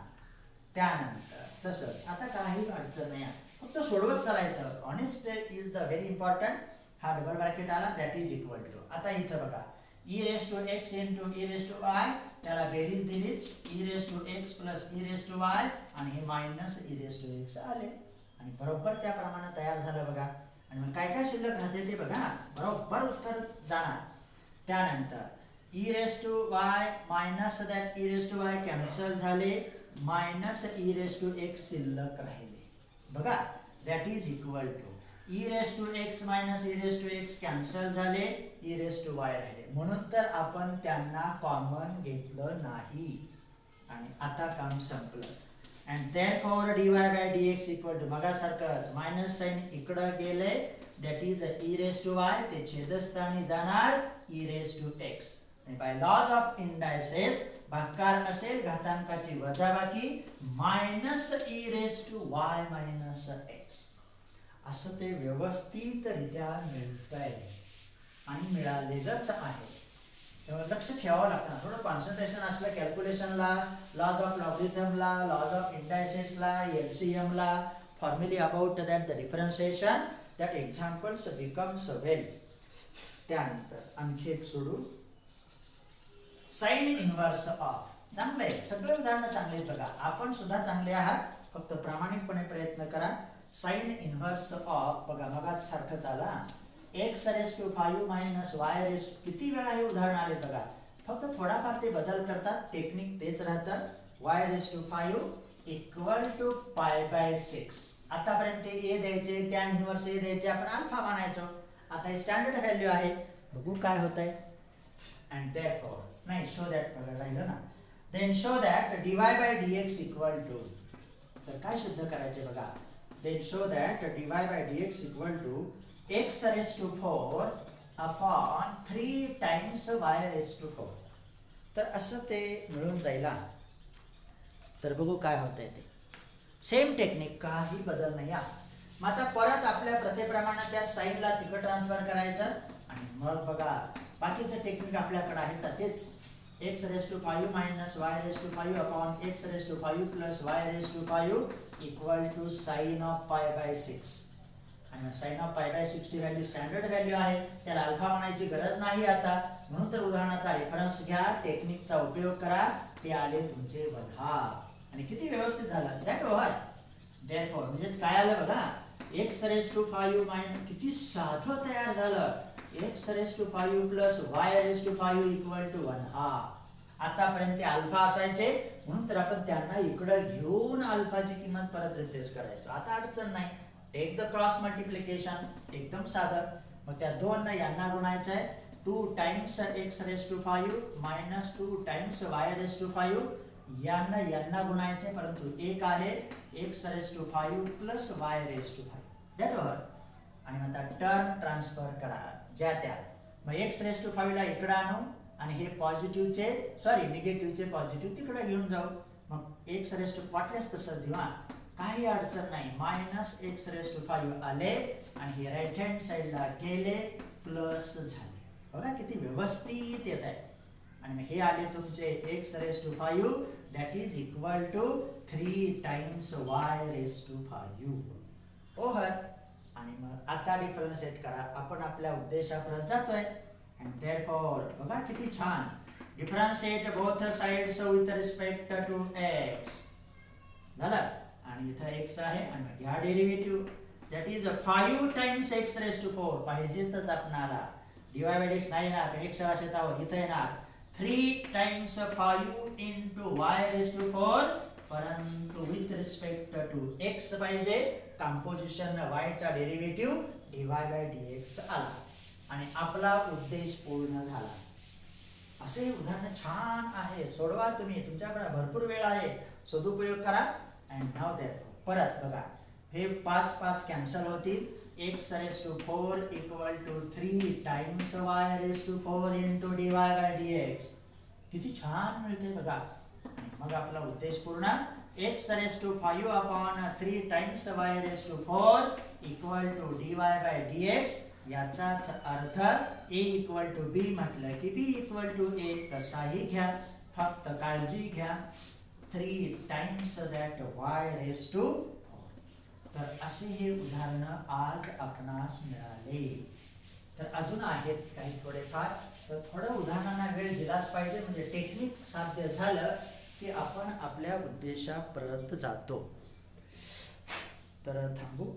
त्यानंतर तसंच आता काही अडचण नाही, फक्त सोडवत चालायचं. Honest is the very important. हा डबल ब्रॅकेट आला दॅट इज इक्वल टू. आता इथं बघा e raised to x into e raised to y त्याला बेरीज दिलीच e raised to x plus e raised to y आणि हे minus e raised to x आले आणि बरोबर त्याप्रमाणे तयार झालं बघा. आणि मग काय काय शिल्लक राहते ते बघा, बरोबर उत्तर जाणार. त्यानंतर e raised to y minus that e raised to y cancel झाले, minus e raised to x शिल्लक राहिले बघा. That is equal to e raised to x minus e raised to x cancel झाले, e raised to y राहिले. म्हणून तर आपण त्यांना कॉमन घेतलं नाही आणि आता काम संपलं. and therefore dy by dx equal to मगासारखंच मायनस साइन इकडं गेले that is e raised to y ते छेदस्थानी जाणार e raised to x आणि बाय लॉज ऑफ इंडायसेस भागाकार असेल घातांकाची वजाबाकी minus e raised to y minus x असं ते व्यवस्थितरित्या मिळतंय आणि मिळालेलंच आहे. तेव्हा लक्ष ठेवावं लागतं, थोडं कॉन्सन्ट्रेशन असलं कॅल्क्युलेशनला, लॉज ऑफ लॉगरिथमला, लॉज ऑफ इंडायसेसला, एलसीएमला, formulae about that the differentiation that examples becomes well. त्यानंतर आणखी एक सोडू साइन इनव्हर्स ऑफ. चांगलं आहे, सगळे उदाहरणं चांगले आहेत बघा. आपण सुद्धा चांगले आहात, फक्त प्रामाणिकपणे प्रयत्न करा. साइन इनव्हर्स ऑफ बघा मगाच सारखंच आला. x raised to 5 minus y raised किती वेळा हे उदाहरण आले बघा. फक्त थोडाफार ते बदल करतात, टेक्निक तेच राहतं. y raised to 5 equal to pi by 6. आतापर्यंत ए द्यायचे, टॅन इनव्हर्स ए द्यायचे, आपण अल्फा मानायचो. आता हे स्टँडर्ड व्हॅल्यू आहे, बघू काय होत आहे. अँड देअरफॉर नाही शो दॅट राहिलं ना. Then show that dy by dx equal to, तर काय सिद्ध करायचे बघा. Then show that dy by dx equal to x raise to 4 upon 3 times y raise to 4. तर असं ते मिळून जाईल. तर बघू काय होतंय ते. सेम टेक्निक, काही बदल नाही. मग आता परत आपल्या प्रथेप्रमाणे त्या साईनला तिकडे ट्रान्सफर करायचं आणि मग बघा बाकीचं टेक्निक आपल्याकडे आहे तेच. x raise to 5 minus y raise to 5 upon x raise to 5 plus y raise to 5 equal to sine of pi by 6. आणि साइन ऑफ पाय बाय 6 ची व्हॅल्यू स्टँडर्ड व्हॅल्यू आहे, त्याला अल्फा म्हणायची गरज नाही आता. म्हणून तर उदाहरणाचा रेफरन्स घ्या, टेक्निकचा उपयोग करा. ते आले तुमचे 1/2 आणि किती व्यवस्थित झालं. दॅट ओव्हर देअरफॉर म्हणजे काय आलं बघा. x रेज टू 5 मायनस, किती साधं तयार झालं. x raise to 5 plus y raise to 5 equal to 1/2. आतापर्यंत ते अल्फा असायचे, म्हणून तर आपण त्यांना इकडे घेऊन अल्फाची किंमत परत रिप्लेस करायचो. आता अडचण नाही. टेक द क्रॉस मल्टिप्लिकेशन, एकदम साधं. मग त्या 2 ने यांना गुणायचं आहे. 2 times x raise to 5 minus 2 times y raise to 5 यांना गुणायचे, परंतु एक आहे x raise to 5 plus y raise to 5. That over. आणि मग टर्म ट्रान्सफर करा ज्या त्या. मग x रेज टू 5 ला इकडे आणू आणि हे पॉझिटिव्हचे निगेटिव्हचे पॉझिटिव्ह तिकडे घेऊन जाऊ. मग x रेज टू वाटल्यास तसं देऊ, काही अडचण नाही. मायनस x रेज टू 5 आले आणि हे राईट हँड साइडला गेले, प्लस झाले. बघा किती व्यवस्थित येत आहे. आणि मग हे आले तुमचे x raise to 5 that is equal to 3 times y raise to 5 over. आणि मग आता डिफरन्शिएट करा. आपण आपल्या उद्देशापर्यंत जातोय. अँड देअरफॉर बघा किती छान. Differentiate both sides with respect to x झालं. आणि इथं x आहे आणि मग घ्या derivative. That is 5 times x raise to 4 पाहिजेच तर आपणाला. dy बाय dx नाही येणार, x भाषेत आहोत, इथं येणार 3 times 5 into y raise to 4, परंतु विथ रिस्पेक्ट टू x पाहिजे. कंपोजिशन y चा डेरिव्हेटिव्ह dy बाय dx आला आणि आपला उद्देश पूर्ण झाला. असे उदाहरण छान आहे, सोडवा तुम्ही. तुमच्याकडे भरपूर वेळ आहे, सदुपयोग करा. अँड नाव देअरफॉर परत बघा, हे 5 कॅन्सल होतील. x raise to 4 equal to 3 times y raise to 4 into dy by dx. किती छान मिळते बघा. आणि मग आपला उद्देश पूर्ण. x raise to 5 upon 3 times y raise to 4 equal to dy by dx. याचाच अर्थ a इक्वल टू b म्हटलं की b इक्वल टू a कसाही घ्या, फक्त काळजी घ्या 3 times that y raise to 4. तर असे हे उदाहरण आज आपणास मिळाले. तर अजून आहेत काही थोडेफार, तर थोडं उदाहरणांना वेळ दिलाच पाहिजे, म्हणजे टेक्निक साध्य झालं की आपण आपल्या उद्देशापर्यंत जातो. तर थांबू.